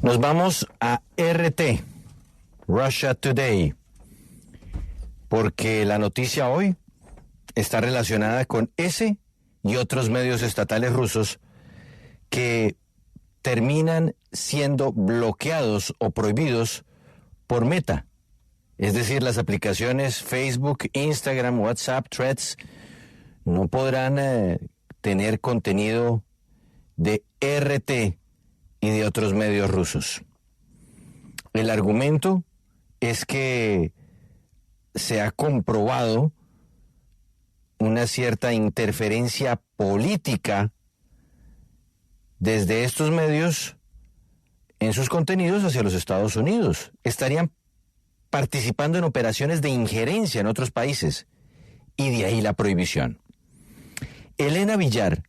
Nos vamos a RT, Russia Today, porque la noticia hoy está relacionada con ese y otros medios estatales rusos que terminan siendo bloqueados o prohibidos por Meta. Es decir, las aplicaciones Facebook, Instagram, WhatsApp, Threads no podrán tener contenido de RT y de otros medios rusos. El argumento es que se ha comprobado una cierta interferencia política desde estos medios en sus contenidos hacia los Estados Unidos. Estarían participando en operaciones de injerencia en otros países, y de ahí la prohibición. Elena Villar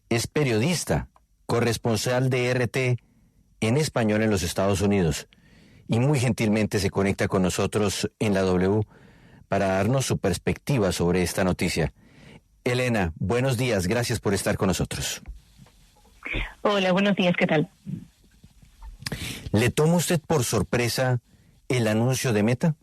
es periodista, corresponsal de RT en español en los Estados Unidos, y muy gentilmente se conecta con nosotros en la W para darnos su perspectiva sobre esta noticia. Elena, buenos días, gracias por estar con nosotros. Hola, buenos días, ¿qué tal? ¿Le toma usted por sorpresa el anuncio de Meta?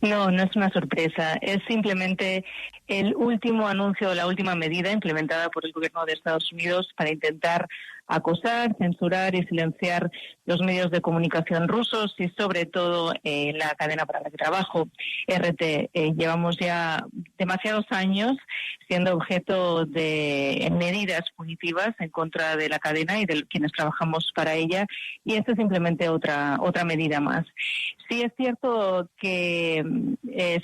No, no es una sorpresa, es simplemente el último anuncio, la última medida implementada por el gobierno de Estados Unidos para intentar acosar, censurar y silenciar los medios de comunicación rusos y sobre todo la cadena para el trabajo, RT. Llevamos ya demasiados años siendo objeto de medidas punitivas en contra de la cadena y de quienes trabajamos para ella, y esta es simplemente otra medida más. Sí es cierto que es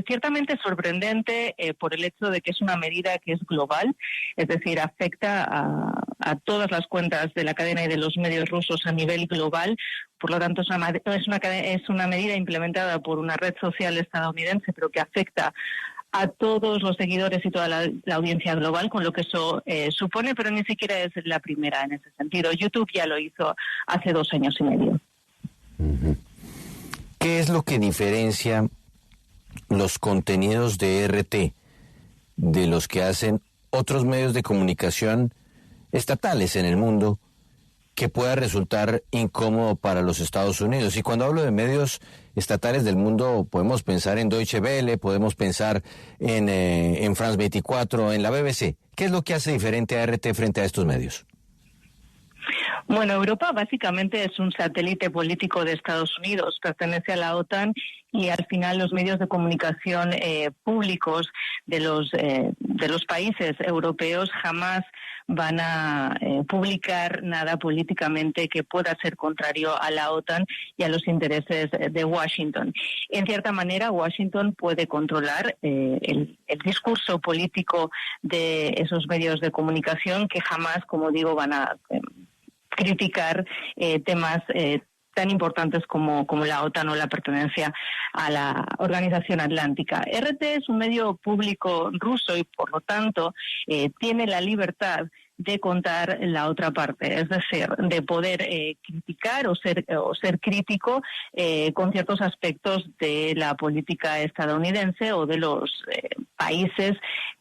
ciertamente sorprendente por el hecho de que es una medida que es global, es decir, afecta a todas las cuentas de la cadena y de los medios rusos a nivel global. Por lo tanto, es una medida implementada por una red social estadounidense, pero que afecta a todos los seguidores y toda la audiencia global, con lo que eso supone, pero ni siquiera es la primera en ese sentido. YouTube ya lo hizo hace 2 años y medio. ¿Qué es lo que diferencia los contenidos de RT de los que hacen otros medios de comunicación estatales en el mundo que pueda resultar incómodo para los Estados Unidos? Y cuando hablo de medios estatales del mundo, podemos pensar en Deutsche Welle, podemos pensar en France 24, en la BBC. ¿Qué es lo que hace diferente a RT frente a estos medios? Bueno, Europa básicamente es un satélite político de Estados Unidos, pertenece a la OTAN, y al final los medios de comunicación públicos de los países europeos jamás van a publicar nada políticamente que pueda ser contrario a la OTAN y a los intereses de Washington. En cierta manera, Washington puede controlar el discurso político de esos medios de comunicación que jamás, como digo, van a criticar temas tan importantes como la OTAN o la pertenencia a la Organización Atlántica. RT es un medio público ruso y, por lo tanto, tiene la libertad de contar la otra parte, es decir, de poder criticar o ser crítico con ciertos aspectos de la política estadounidense o de los países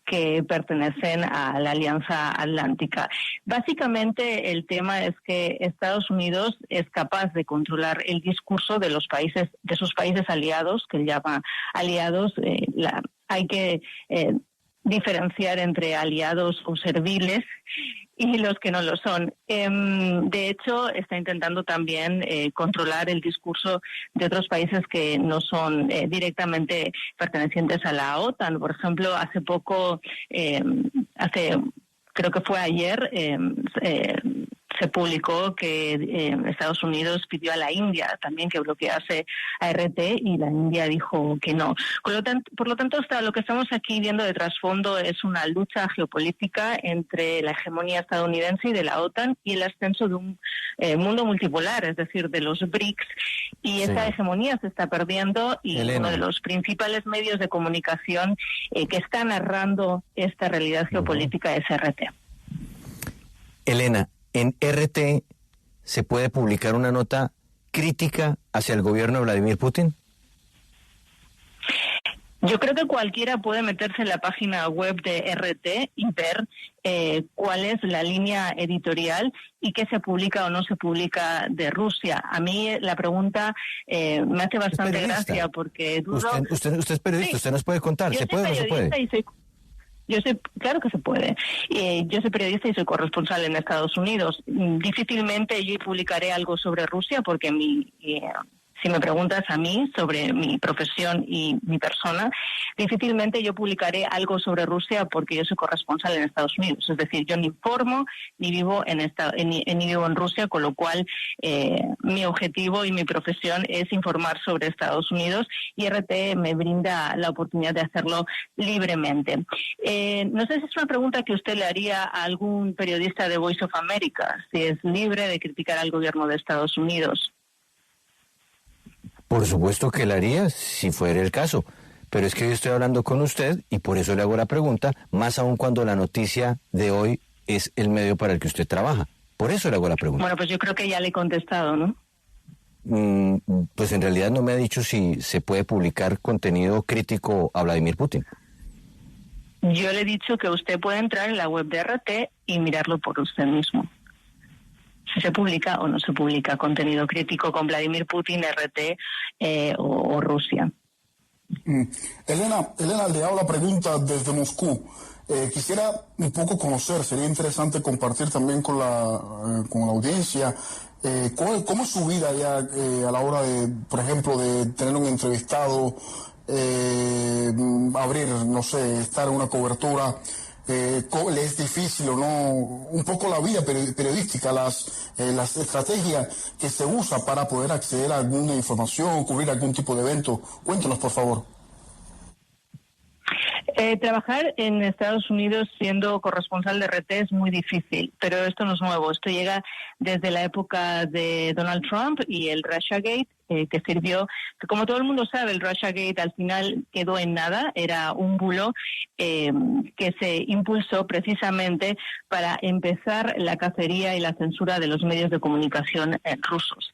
que pertenecen a la Alianza Atlántica. Básicamente el tema es que Estados Unidos es capaz de controlar el discurso de los países, de sus países aliados, que él llama aliados. Hay que diferenciar entre aliados o serviles y los que no lo son. De hecho, está intentando también controlar el discurso de otros países que no son directamente pertenecientes a la OTAN. Por ejemplo, hace poco, creo que fue ayer, se publicó que Estados Unidos pidió a la India también que bloquease a RT y la India dijo que no. Por lo tanto, lo que estamos aquí viendo de trasfondo es una lucha geopolítica entre la hegemonía estadounidense y de la OTAN y el ascenso de un mundo multipolar, es decir, de los BRICS. Y esa hegemonía se está perdiendo y Elena, uno de los principales medios de comunicación que está narrando esta realidad geopolítica es RT. Elena, en RT se puede publicar una nota crítica hacia el gobierno de Vladimir Putin. Yo creo que cualquiera puede meterse en la página web de RT y ver cuál es la línea editorial y qué se publica o no se publica de Rusia. A mí la pregunta me hace bastante gracia porque dudo... Usted es periodista, sí. Usted nos puede contar, ¿se puede o no se puede? Claro que se puede. Yo soy periodista y soy corresponsal en Estados Unidos. Difícilmente yo publicaré algo sobre Rusia porque si me preguntas a mí sobre mi profesión y mi persona, difícilmente yo publicaré algo sobre Rusia porque yo soy corresponsal en Estados Unidos. Es decir, yo ni informo ni vivo ni vivo en Rusia, con lo cual mi objetivo y mi profesión es informar sobre Estados Unidos y RT me brinda la oportunidad de hacerlo libremente. No sé si es una pregunta que usted le haría a algún periodista de Voice of America, si es libre de criticar al gobierno de Estados Unidos. Por supuesto que la haría, si fuera el caso. Pero es que yo estoy hablando con usted y por eso le hago la pregunta, más aún cuando la noticia de hoy es el medio para el que usted trabaja. Por eso le hago la pregunta. Bueno, pues yo creo que ya le he contestado, ¿no? Pues en realidad no me ha dicho si se puede publicar contenido crítico a Vladimir Putin. Yo le he dicho que usted puede entrar en la web de RT y mirarlo por usted mismo. Si se publica o no se publica contenido crítico con Vladimir Putin, RT o Rusia. Elena, le hago la pregunta desde Moscú. Quisiera un poco conocer, sería interesante compartir también con la audiencia, cómo es su vida ya a la hora de, por ejemplo, de tener un entrevistado, abrir, no sé, estar en una cobertura. ¿Le es difícil o no un poco la vida periodística, las estrategias que se usa para poder acceder a alguna información, cubrir algún tipo de evento? Cuéntenos, por favor. Trabajar en Estados Unidos siendo corresponsal de RT es muy difícil, pero esto no es nuevo. Esto llega desde la época de Donald Trump y el Russiagate, que sirvió, que como todo el mundo sabe, el Russiagate al final quedó en nada, era un bulo que se impulsó precisamente para empezar la cacería y la censura de los medios de comunicación rusos.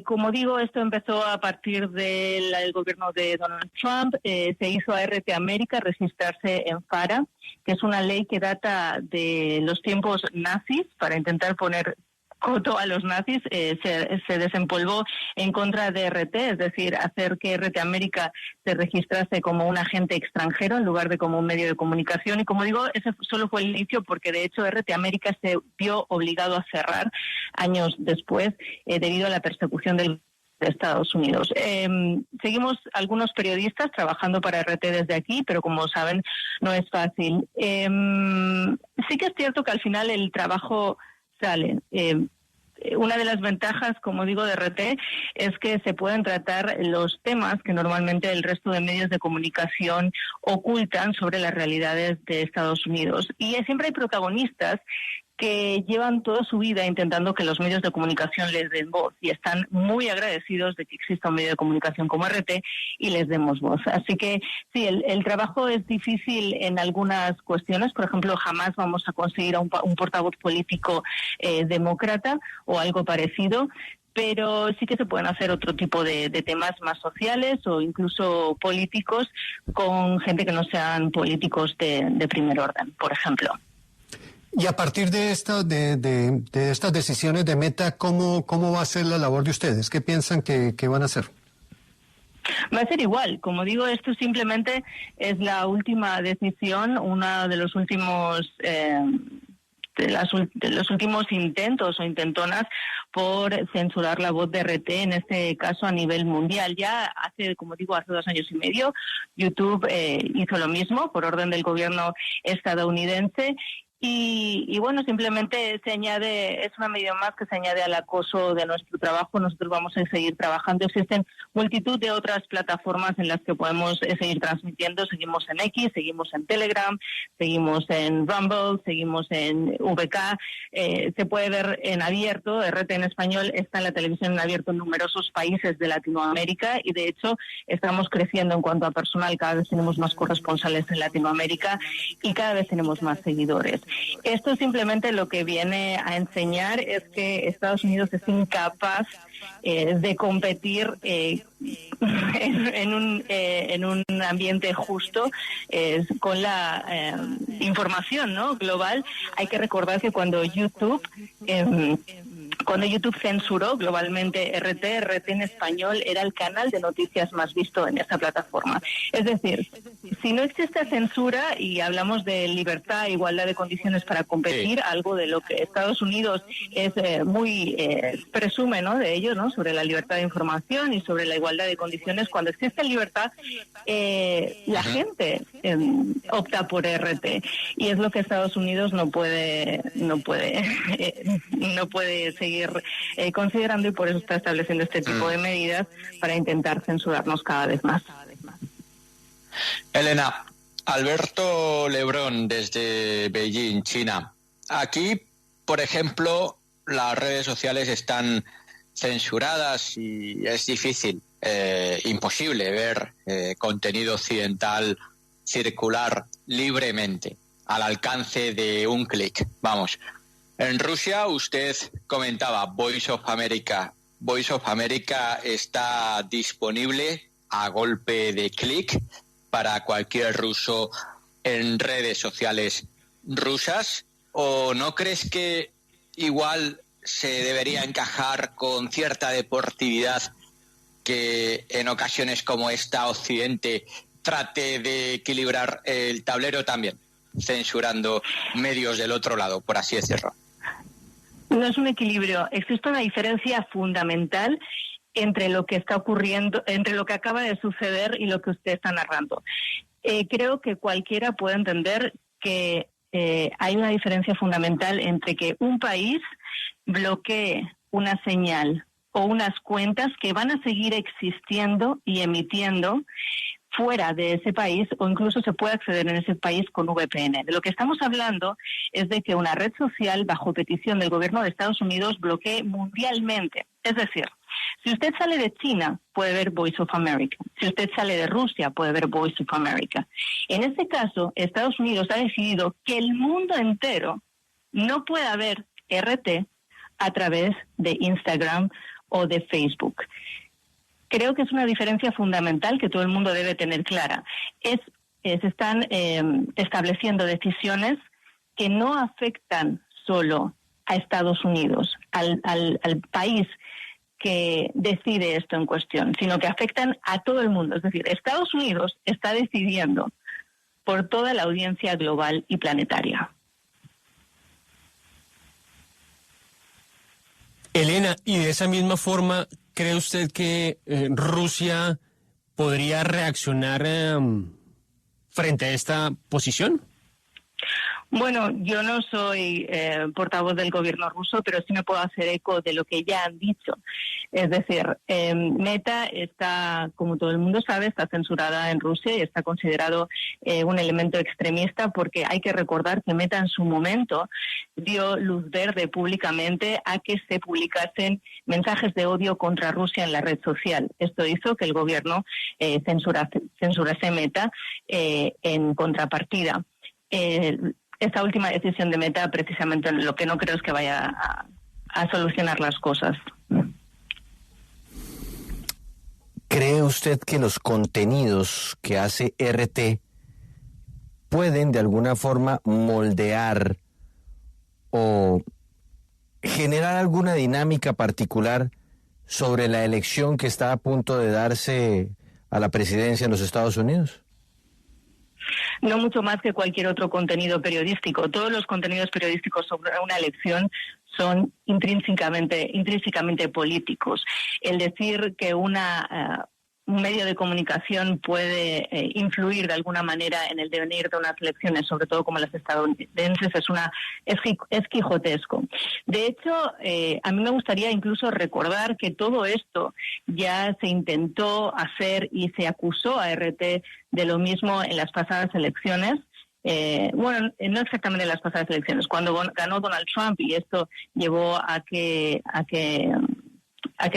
Como digo, esto empezó a partir del gobierno de Donald Trump. Se hizo a RT América registrarse en FARA, que es una ley que data de los tiempos nazis para intentar poner coto a los nazis. Se desempolvó en contra de RT, es decir, hacer que RT América se registrase como un agente extranjero en lugar de como un medio de comunicación. Y como digo, ese solo fue el inicio porque de hecho RT América se vio obligado a cerrar años después debido a la persecución de Estados Unidos. Seguimos algunos periodistas trabajando para RT desde aquí, pero como saben no es fácil. Sí que es cierto que al final el trabajo sale. Una de las ventajas, como digo, de RT es que se pueden tratar los temas que normalmente el resto de medios de comunicación ocultan sobre las realidades de Estados Unidos. Y siempre hay protagonistas que llevan toda su vida intentando que los medios de comunicación les den voz y están muy agradecidos de que exista un medio de comunicación como RT y les demos voz. Así que sí, el trabajo es difícil en algunas cuestiones. Por ejemplo, jamás vamos a conseguir a un portavoz político demócrata o algo parecido, pero sí que se pueden hacer otro tipo de temas más sociales o incluso políticos con gente que no sean políticos de primer orden, por ejemplo. Y a partir de estas decisiones de Meta, ¿cómo va a ser la labor de ustedes? ¿Qué piensan que van a hacer? Va a ser igual. Como digo, esto simplemente es la última decisión, una de los últimos de los últimos intentos o intentonas por censurar la voz de RT, en este caso a nivel mundial. Ya hace 2 años y medio, YouTube hizo lo mismo por orden del gobierno estadounidense. Y bueno, simplemente se añade, es una medida más que se añade al acoso de nuestro trabajo. Nosotros vamos a seguir trabajando. Existen multitud de otras plataformas en las que podemos seguir transmitiendo. Seguimos en X, seguimos en Telegram, seguimos en Rumble, seguimos en VK. Se puede ver en abierto, RT en español está en la televisión en abierto en numerosos países de Latinoamérica y de hecho estamos creciendo en cuanto a personal. Cada vez tenemos más corresponsales en Latinoamérica y cada vez tenemos más seguidores. Esto simplemente lo que viene a enseñar es que Estados Unidos es incapaz de competir en un ambiente justo con la información, ¿no?, global. Hay que recordar que cuando YouTube censuró globalmente RT en español era el canal de noticias más visto en esa plataforma. Es decir, si no existe censura y hablamos de libertad, igualdad de condiciones para competir, sí, algo de lo que Estados Unidos es muy presume, ¿no?, de ello, ¿no?, sobre la libertad de información y sobre la igualdad de condiciones. Cuando existe libertad, la gente opta por RT, y es lo que Estados Unidos no puede seguir considerando, y por eso está estableciendo este tipo de medidas para intentar censurarnos cada vez más. Elena, Alberto Lebrón desde Beijing, China. Aquí, por ejemplo, las redes sociales están censuradas y es difícil, imposible ver contenido occidental circular libremente, al alcance de un clic. Vamos. En Rusia, usted comentaba Voice of America. Voice of America está disponible a golpe de clic para cualquier ruso en redes sociales rusas. ¿O no crees que igual se debería encajar con cierta deportividad que en ocasiones como esta Occidente trate de equilibrar el tablero también, censurando medios del otro lado, por así decirlo? No es un equilibrio. Existe una diferencia fundamental entre lo que está ocurriendo, entre lo que acaba de suceder y lo que usted está narrando. Creo que cualquiera puede entender que hay una diferencia fundamental entre que un país bloquee una señal o unas cuentas que van a seguir existiendo y emitiendo fuera de ese país, o incluso se puede acceder en ese país con VPN. De lo que estamos hablando es de que una red social, bajo petición del gobierno de Estados Unidos, bloquee mundialmente. Es decir, si usted sale de China, puede ver Voice of America. Si usted sale de Rusia, puede ver Voice of America. En este caso, Estados Unidos ha decidido que el mundo entero no pueda ver RT a través de Instagram o de Facebook. Creo que es una diferencia fundamental que todo el mundo debe tener clara. Se están estableciendo decisiones que no afectan solo a Estados Unidos, al país que decide esto en cuestión, sino que afectan a todo el mundo. Es decir, Estados Unidos está decidiendo por toda la audiencia global y planetaria. Elena, y de esa misma forma, ¿cree usted que Rusia podría reaccionar frente a esta posición? Bueno, yo no soy portavoz del gobierno ruso, pero sí me puedo hacer eco de lo que ya han dicho. Es decir, Meta está, como todo el mundo sabe, está censurada en Rusia y está considerado un elemento extremista, porque hay que recordar que Meta en su momento dio luz verde públicamente a que se publicasen mensajes de odio contra Rusia en la red social. Esto hizo que el gobierno censurase Meta en contrapartida. Esta última decisión de Meta, precisamente, lo que no creo es que vaya a solucionar las cosas. ¿Cree usted que los contenidos que hace RT pueden de alguna forma moldear o generar alguna dinámica particular sobre la elección que está a punto de darse a la presidencia en los Estados Unidos? No mucho más que cualquier otro contenido periodístico. Todos los contenidos periodísticos sobre una elección son intrínsecamente políticos. El decir que un medio de comunicación puede influir de alguna manera en el devenir de unas elecciones, sobre todo como las estadounidenses, es quijotesco. De hecho, a mí me gustaría incluso recordar que todo esto ya se intentó hacer y se acusó a RT de lo mismo en las pasadas elecciones. No exactamente en las pasadas elecciones, cuando ganó Donald Trump, y esto llevó a que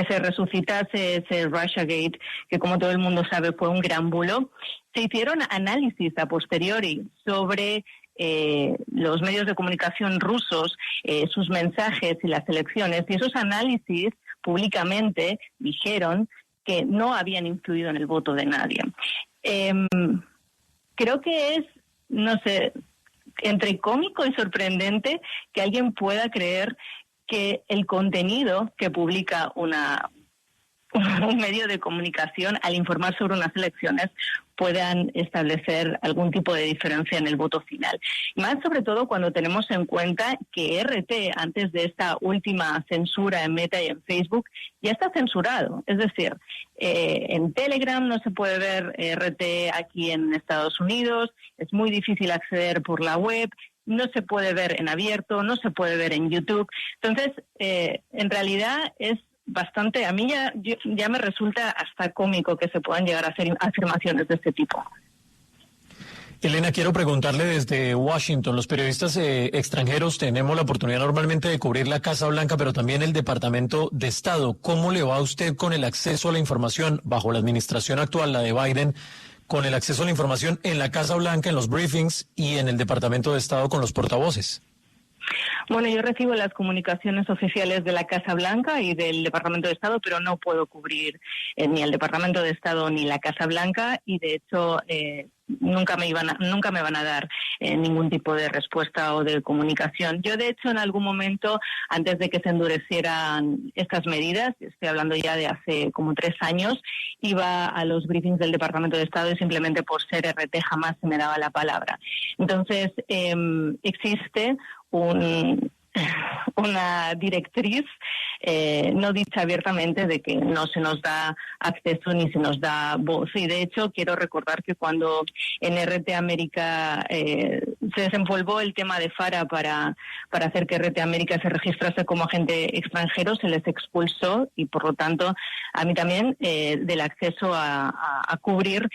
se resucitase ese Russiagate, que como todo el mundo sabe fue un gran bulo. Se hicieron análisis a posteriori sobre los medios de comunicación rusos sus mensajes y las elecciones, y esos análisis públicamente dijeron que no habían influido en el voto de nadie. Creo que es, no sé, entre cómico y sorprendente que alguien pueda creer que el contenido que publica un medio de comunicación al informar sobre unas elecciones puedan establecer algún tipo de diferencia en el voto final. Más sobre todo cuando tenemos en cuenta que RT, antes de esta última censura en Meta y en Facebook, ya está censurado. Es decir, en Telegram no se puede ver RT aquí en Estados Unidos, es muy difícil acceder por la web, no se puede ver en abierto, no se puede ver en YouTube. Entonces, en realidad es bastante, a mí ya me resulta hasta cómico que se puedan llegar a hacer afirmaciones de este tipo. Elena, quiero preguntarle desde Washington, los periodistas extranjeros tenemos la oportunidad normalmente de cubrir la Casa Blanca, pero también el Departamento de Estado. ¿Cómo le va a usted con el acceso a la información bajo la administración actual, la de Biden, con el acceso a la información en la Casa Blanca, en los briefings y en el Departamento de Estado con los portavoces? Bueno, yo recibo las comunicaciones oficiales de la Casa Blanca y del Departamento de Estado, pero no puedo cubrir ni el Departamento de Estado ni la Casa Blanca, y de hecho nunca me van a dar ningún tipo de respuesta o de comunicación. Yo, de hecho, en algún momento, antes de que se endurecieran estas medidas, estoy hablando ya de hace como 3 años, iba a los briefings del Departamento de Estado y simplemente por ser RT jamás se me daba la palabra. Entonces, existe una directriz no dicha abiertamente de que no se nos da acceso ni se nos da voz. Y de hecho quiero recordar que cuando en RT América se desempolvó el tema de FARA para hacer que RT América se registrase como agente extranjero, se les expulsó, y por lo tanto a mí también del acceso a cubrir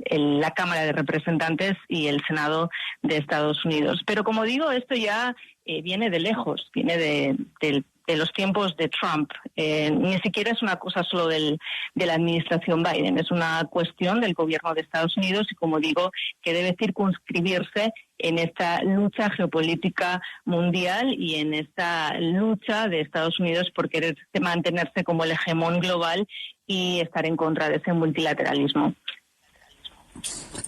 la Cámara de Representantes y el Senado de Estados Unidos. Pero como digo, esto ya viene de lejos, viene de los tiempos de Trump. Ni siquiera es una cosa solo de la administración Biden, es una cuestión del gobierno de Estados Unidos, y como digo, que debe circunscribirse en esta lucha geopolítica mundial y en esta lucha de Estados Unidos por querer mantenerse como el hegemón global y estar en contra de ese multilateralismo.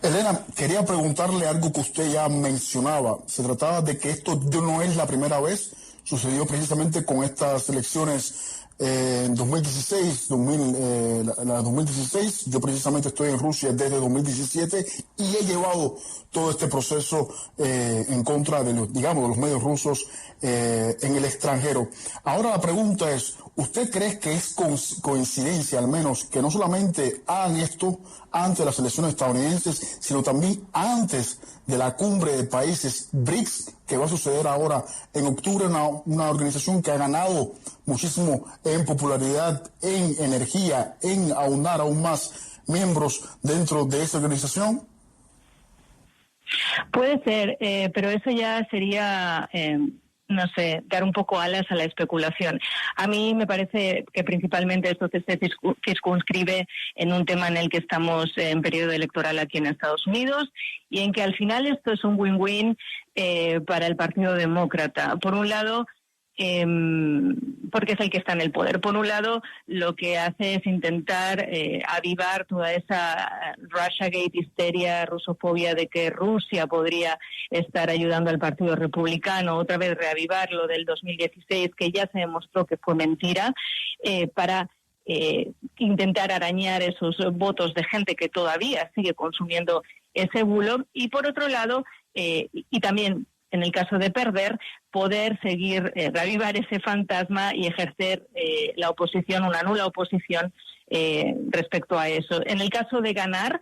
Elena, quería preguntarle algo que usted ya mencionaba. Se trataba de que esto no es la primera vez, sucedió precisamente con estas elecciones en 2016, la 2016. Yo precisamente estoy en Rusia desde 2017 y he llevado todo este proceso en contra de los medios rusos en el extranjero. Ahora la pregunta es, ¿usted cree que es coincidencia, al menos, que no solamente hagan esto antes de las elecciones estadounidenses, sino también antes de la cumbre de países BRICS, que va a suceder ahora en octubre, una organización que ha ganado muchísimo en popularidad, en energía, en aunar aún más miembros dentro de esa organización? Puede ser, pero eso ya sería no sé, dar un poco alas a la especulación. A mí me parece que principalmente esto se circunscribe en un tema en el que estamos en periodo electoral aquí en Estados Unidos y en que al final esto es un win-win para el Partido Demócrata. Por un lado, porque es el que está en el poder. Por un lado, lo que hace es intentar avivar toda esa Russiagate histeria, rusofobia de que Rusia podría estar ayudando al Partido Republicano, otra vez reavivar lo del 2016, que ya se demostró que fue mentira, para intentar arañar esos votos de gente que todavía sigue consumiendo ese bulo. Y por otro lado, y también en el caso de perder, poder seguir, reavivar ese fantasma y ejercer la oposición, una nula oposición respecto a eso. En el caso de ganar,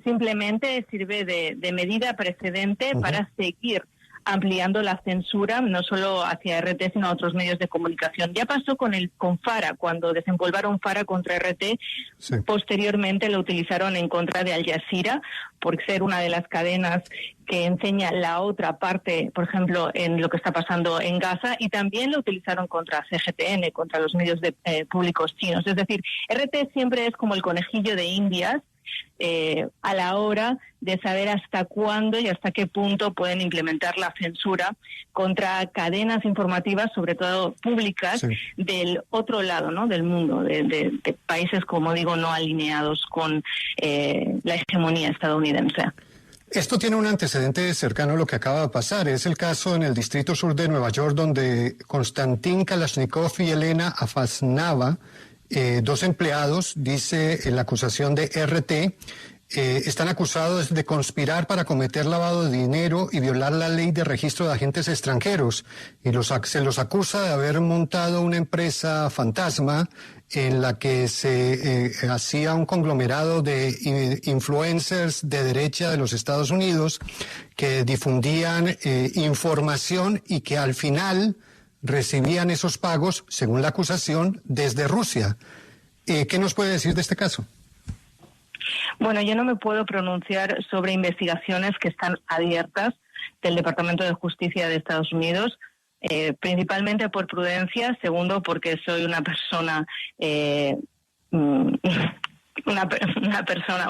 simplemente sirve de medida precedente para seguir ampliando la censura, no solo hacia RT, sino a otros medios de comunicación. Ya pasó con FARA, cuando desempolvaron FARA contra RT, sí. Posteriormente lo utilizaron en contra de Al Jazeera, por ser una de las cadenas que enseña la otra parte, por ejemplo, en lo que está pasando en Gaza, y también lo utilizaron contra CGTN, contra los medios públicos chinos. Es decir, RT siempre es como el conejillo de Indias a la hora de saber hasta cuándo y hasta qué punto pueden implementar la censura contra cadenas informativas, sobre todo públicas, sí, del otro lado, ¿no?, del mundo, de países, como digo, no alineados con la hegemonía estadounidense. Esto tiene un antecedente cercano a lo que acaba de pasar. Es el caso en el Distrito Sur de Nueva York, donde Konstantin Kalashnikov y Elena Afasnava, dos empleados, dice la acusación de RT, están acusados de conspirar para cometer lavado de dinero y violar la ley de registro de agentes extranjeros. Y se los acusa de haber montado una empresa fantasma en la que se hacía un conglomerado de influencers de derecha de los Estados Unidos que difundían información y que al final recibían esos pagos, según la acusación, desde Rusia. ¿Qué nos puede decir de este caso? Bueno, yo no me puedo pronunciar sobre investigaciones que están abiertas del Departamento de Justicia de Estados Unidos, principalmente por prudencia, segundo porque soy una persona,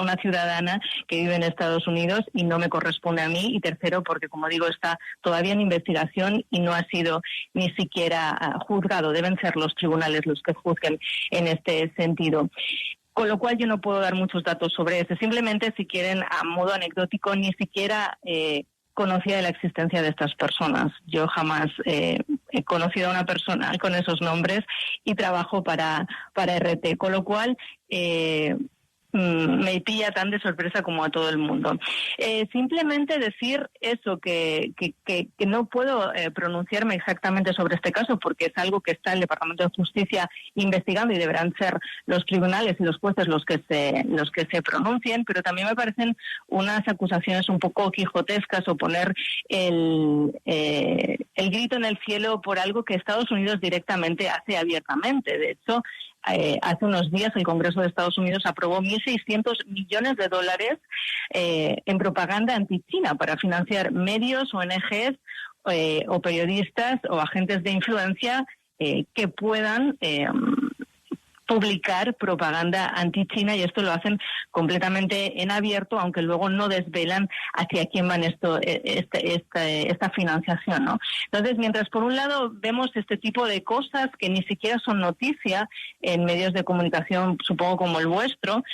una ciudadana que vive en Estados Unidos y no me corresponde a mí, y tercero porque, como digo, está todavía en investigación y no ha sido ni siquiera juzgado. Deben ser los tribunales los que juzguen en este sentido. Con lo cual yo no puedo dar muchos datos sobre eso. Simplemente, si quieren, a modo anecdótico, ni siquiera conocía de la existencia de estas personas. Yo jamás he conocido a una persona con esos nombres y trabajo para RT. Con lo cual me pilla tan de sorpresa como a todo el mundo. Simplemente decir eso, que no puedo pronunciarme exactamente sobre este caso porque es algo que está el Departamento de Justicia investigando y deberán ser los tribunales y los jueces los que se pronuncien, pero también me parecen unas acusaciones un poco quijotescas, o poner el grito en el cielo por algo que Estados Unidos directamente hace abiertamente. De hecho, hace unos días el Congreso de Estados Unidos aprobó $1.600 millones en propaganda anti-China para financiar medios, ONGs o periodistas o agentes de influencia que puedan publicar propaganda anti-China, y esto lo hacen completamente en abierto, aunque luego no desvelan hacia quién van esta financiación, ¿no? Entonces, mientras por un lado vemos este tipo de cosas que ni siquiera son noticia en medios de comunicación, supongo como el vuestro,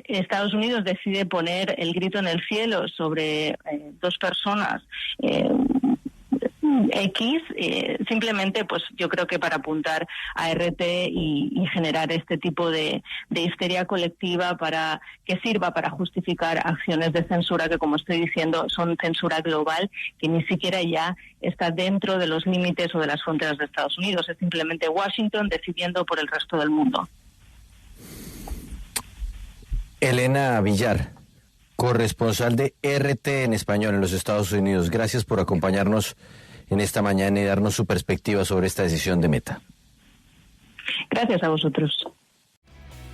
Estados Unidos decide poner el grito en el cielo sobre dos personas X, simplemente pues yo creo que para apuntar a RT y generar este tipo de histeria colectiva para que sirva para justificar acciones de censura que, como estoy diciendo, son censura global, que ni siquiera ya está dentro de los límites o de las fronteras de Estados Unidos, es simplemente Washington decidiendo por el resto del mundo. Elena Villar, corresponsal de RT en español en los Estados Unidos, gracias por acompañarnos en esta mañana y darnos su perspectiva sobre esta decisión de Meta. Gracias a vosotros.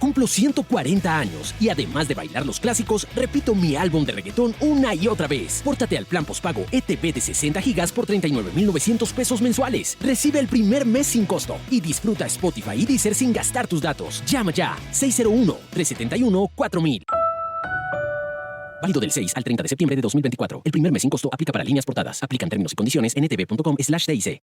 Cumplo 140 años y además de bailar los clásicos, repito mi álbum de reggaetón una y otra vez. Pórtate al plan postpago ETV de 60 gigas por $39,900 mensuales. Recibe el primer mes sin costo y disfruta Spotify y Deezer sin gastar tus datos. Llama ya, 601-371-4000. Válido del 6 al 30 de septiembre de 2024. El primer mes sin costo aplica para líneas portadas. Aplican términos y condiciones en etv.com/TIC.